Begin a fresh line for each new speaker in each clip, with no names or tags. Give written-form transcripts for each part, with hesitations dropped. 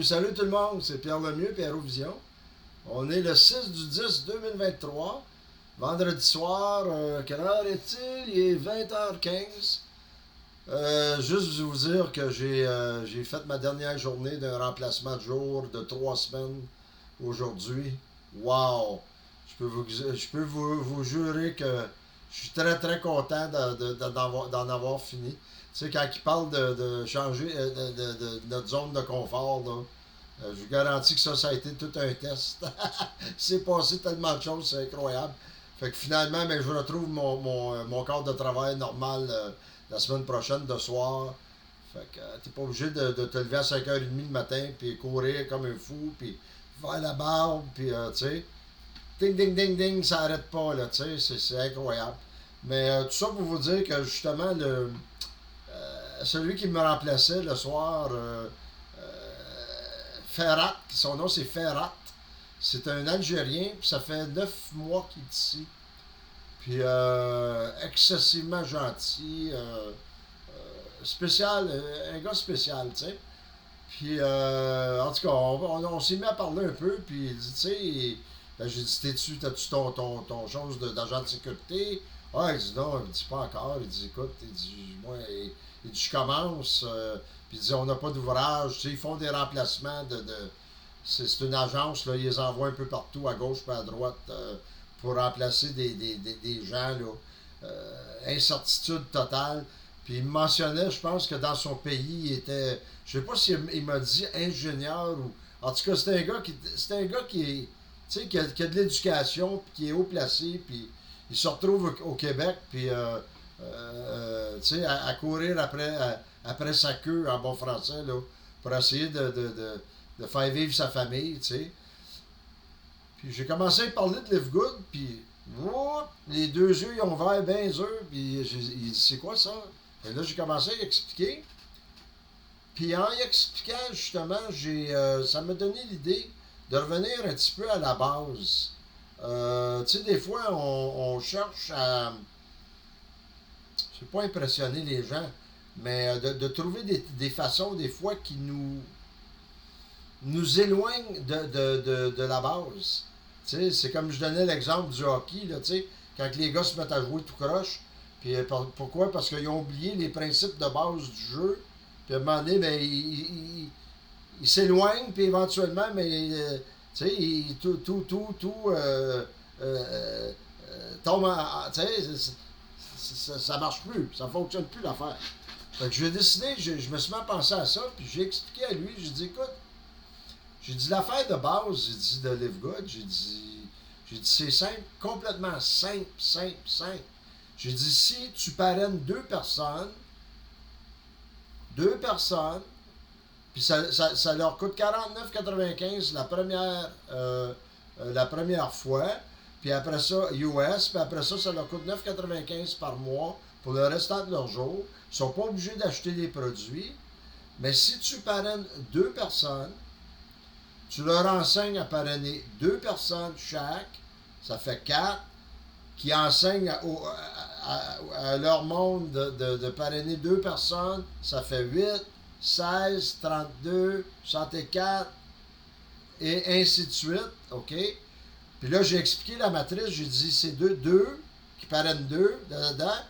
Salut tout le monde, c'est Pierre Lemieux, Pierre-Vision. On est le 6/10/2023, vendredi soir, quelle heure est-il? Il est 20h15. Juste vous dire que j'ai fait ma dernière journée d'un remplacement de jour de 3 semaines aujourd'hui. Wow! Je peux vous jurer que je suis très très content d'en avoir fini. Tu sais, quand ils parlent de changer de notre zone de confort, là, je vous garantis que ça a été tout un test. C'est passé tellement de choses, c'est incroyable. Fait que finalement, ben, je retrouve mon cadre de travail normal la semaine prochaine de soir. Fait que t'es pas obligé de te lever à 5h30 le matin, puis courir comme un fou, puis faire la barbe, puis tu sais, ding ding ding ding, ça arrête pas, là, tu sais, c'est incroyable. Mais tout ça pour vous dire que justement, celui qui me remplaçait le soir, Ferrat, son nom c'est Ferrat. C'est un Algérien, puis ça fait 9 mois qu'il est ici. Puis excessivement gentil, spécial, un gars spécial, tu sais. Puis en tout cas, on s'est mis à parler un peu, puis il dit, tu sais, ben, j'ai dit, t'as-tu ton chose d'agent de sécurité? Ah, il dit non, il dit pas encore. Il dit, écoute, il dit, moi, il dit, je commence, puis il dit, on n'a pas d'ouvrage, tu sais, ils font des remplacements c'est une agence, là, ils les envoient un peu partout, à gauche et à droite, pour remplacer des gens, là. Incertitude totale. Puis il me mentionnait, je pense que dans son pays, il était, je sais pas s'il m'a dit ingénieur ou, en tout cas, c'est un gars qui est, tu sais, qui a de l'éducation, puis qui est haut placé, puis il se retrouve au Québec, puis, tu sais, à courir après sa queue, en bon français, là, pour essayer de faire vivre sa famille, tu sais. Puis j'ai commencé à parler de Live Good, puis les deux yeux ils ont ouvert bien dur, puis il dit c'est quoi ça? Et là j'ai commencé à y expliquer. Puis en y expliquant justement, ça m'a donné l'idée de revenir un petit peu à la base. Tu sais, des fois on cherche à, je sais pas impressionner les gens, mais de trouver des façons des fois qui nous éloigne de la base. T'sais, c'est comme je donnais l'exemple du hockey, là, quand les gars se mettent à jouer tout croche. Puis pourquoi? Parce qu'ils ont oublié les principes de base du jeu. Puis à un moment donné, ben, ils s'éloignent, puis éventuellement, mais, tombe ça marche plus, ça fonctionne plus l'affaire. Fait que j'ai décidé, je me suis mis à penser à ça, puis j'ai expliqué à lui, j'ai dit, écoute, j'ai dit l'affaire de base, j'ai dit de Live Good, j'ai dit c'est simple, complètement simple, simple, simple. J'ai dit si tu parraines deux personnes, puis ça leur coûte 49,95 la première fois, puis après ça, US, puis après ça, ça leur coûte 9,95 par mois pour le restant de leur jour. Ils ne sont pas obligés d'acheter des produits, mais si tu parraines deux personnes, tu leur enseignes à parrainer deux personnes chaque, ça fait 4, qui enseignent à leur monde de parrainer deux personnes, ça fait 8, 16, 32, 64, et ainsi de suite, OK? Puis là, j'ai expliqué la matrice, j'ai dit c'est deux qui parrainent deux, dedans,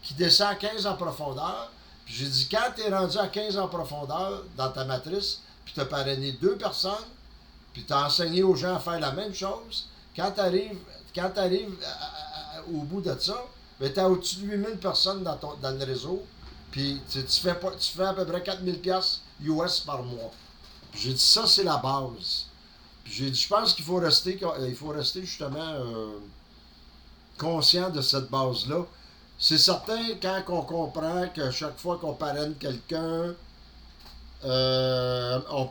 qui descend à 15 en profondeur. Puis j'ai dit, quand tu es rendu à 15 en profondeur dans ta matrice, puis tu as parrainé deux personnes, puis tu as enseigné aux gens à faire la même chose, quand tu arrives au bout de ça, ben, tu as au-dessus de 8000 personnes dans le réseau, puis tu fais à peu près 4000$ US par mois. Puis j'ai dit, ça, c'est la base. Puis j'ai dit, je pense qu'il faut rester justement conscient de cette base-là. C'est certain, quand on comprend que chaque fois qu'on parraine quelqu'un, on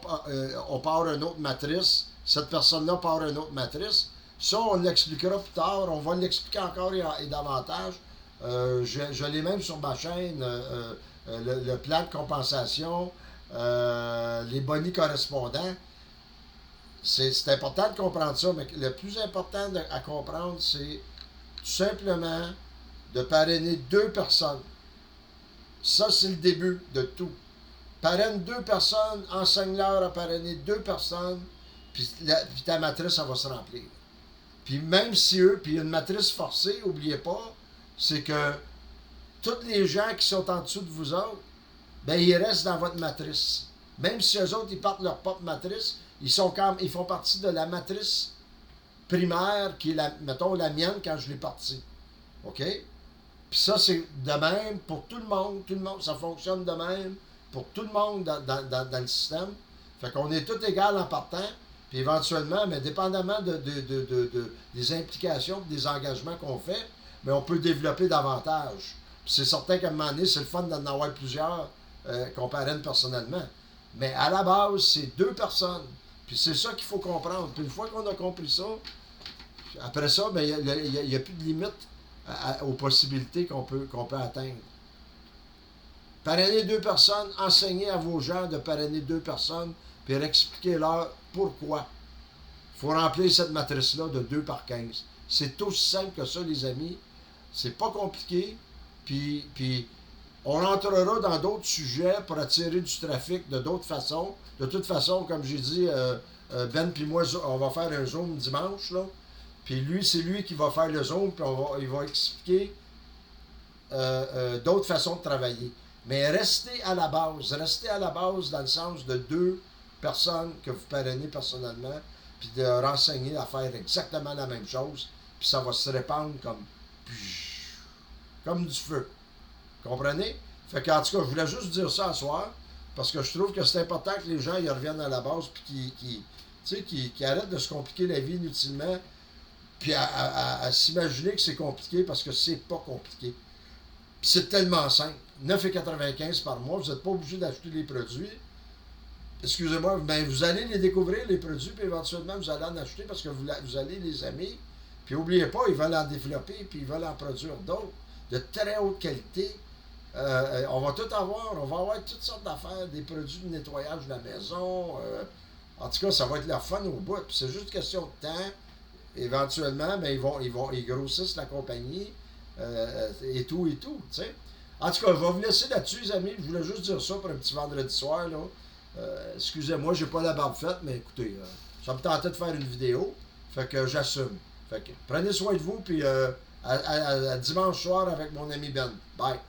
part une autre matrice, cette personne-là part une autre matrice. Ça, on l'expliquera plus tard, on va l'expliquer encore et davantage. Je l'ai même sur ma chaîne, le plan de compensation, les bonus correspondants. C'est important de comprendre ça, mais le plus important à comprendre, c'est tout simplement de parrainer deux personnes. Ça, c'est le début de tout. parraine 2 personnes, enseigne-leur à parrainer 2 personnes, puis ta matrice, elle va se remplir. Puis même si eux, puis une matrice forcée, n'oubliez pas, c'est que tous les gens qui sont en dessous de vous autres, ben ils restent dans votre matrice. Même si eux autres, ils partent leur propre matrice, ils font partie de la matrice primaire, qui est, mettons, la mienne quand je l'ai partie. OK? Puis ça, c'est de même pour tout le monde. Tout le monde, ça fonctionne de même pour tout le monde dans le système. Fait qu'on est tous égaux en partant. Puis éventuellement, mais dépendamment des implications, des engagements qu'on fait, mais on peut développer davantage. Puis c'est certain qu'à un moment donné, c'est le fun d'en avoir plusieurs qu'on parraine personnellement. Mais à la base, c'est 2 personnes. Puis c'est ça qu'il faut comprendre. Puis une fois qu'on a compris ça, après ça, ben, il n'y a plus de limite aux possibilités qu'on peut atteindre. Parrainer 2 personnes, enseignez à vos gens de parrainer 2 personnes, puis expliquez-leur pourquoi. Il faut remplir cette matrice-là de 2 par 15. C'est aussi simple que ça, les amis. C'est pas compliqué. Puis on entrera dans d'autres sujets pour attirer du trafic de d'autres façons. De toute façon, comme j'ai dit, Ben puis moi, on va faire un Zoom dimanche, là. Puis lui, c'est lui qui va faire le Zoom, puis il va expliquer d'autres façons de travailler. Mais restez à la base dans le sens de 2 personnes que vous parrainez personnellement, puis de renseigner à faire exactement la même chose, puis ça va se répandre comme du feu. Comprenez? Fait qu'en tout cas, je voulais juste dire ça à soir, parce que je trouve que c'est important que les gens y reviennent à la base, puis qui arrêtent de se compliquer la vie inutilement, puis à s'imaginer que c'est compliqué, parce que c'est pas compliqué. Puis c'est tellement simple. 9,95 par mois, vous n'êtes pas obligé d'acheter les produits. Excusez-moi, ben vous allez les découvrir, les produits, puis éventuellement, vous allez en acheter parce que vous allez les aimer. Puis n'oubliez pas, ils veulent en développer, puis ils veulent en produire d'autres, de très haute qualité. On va tout avoir, on va avoir toutes sortes d'affaires, des produits de nettoyage de la maison. En tout cas, ça va être leur fun au bout. Puis c'est juste une question de temps. Éventuellement, mais ils grossissent la compagnie et tout, tu sais. En tout cas, je vais vous laisser là-dessus, les amis. Je voulais juste dire ça pour un petit vendredi soir, là. Excusez-moi, j'ai pas la barbe faite, mais écoutez, ça me tentait de faire une vidéo. Fait que j'assume. Fait que prenez soin de vous, puis à dimanche soir avec mon ami Ben. Bye.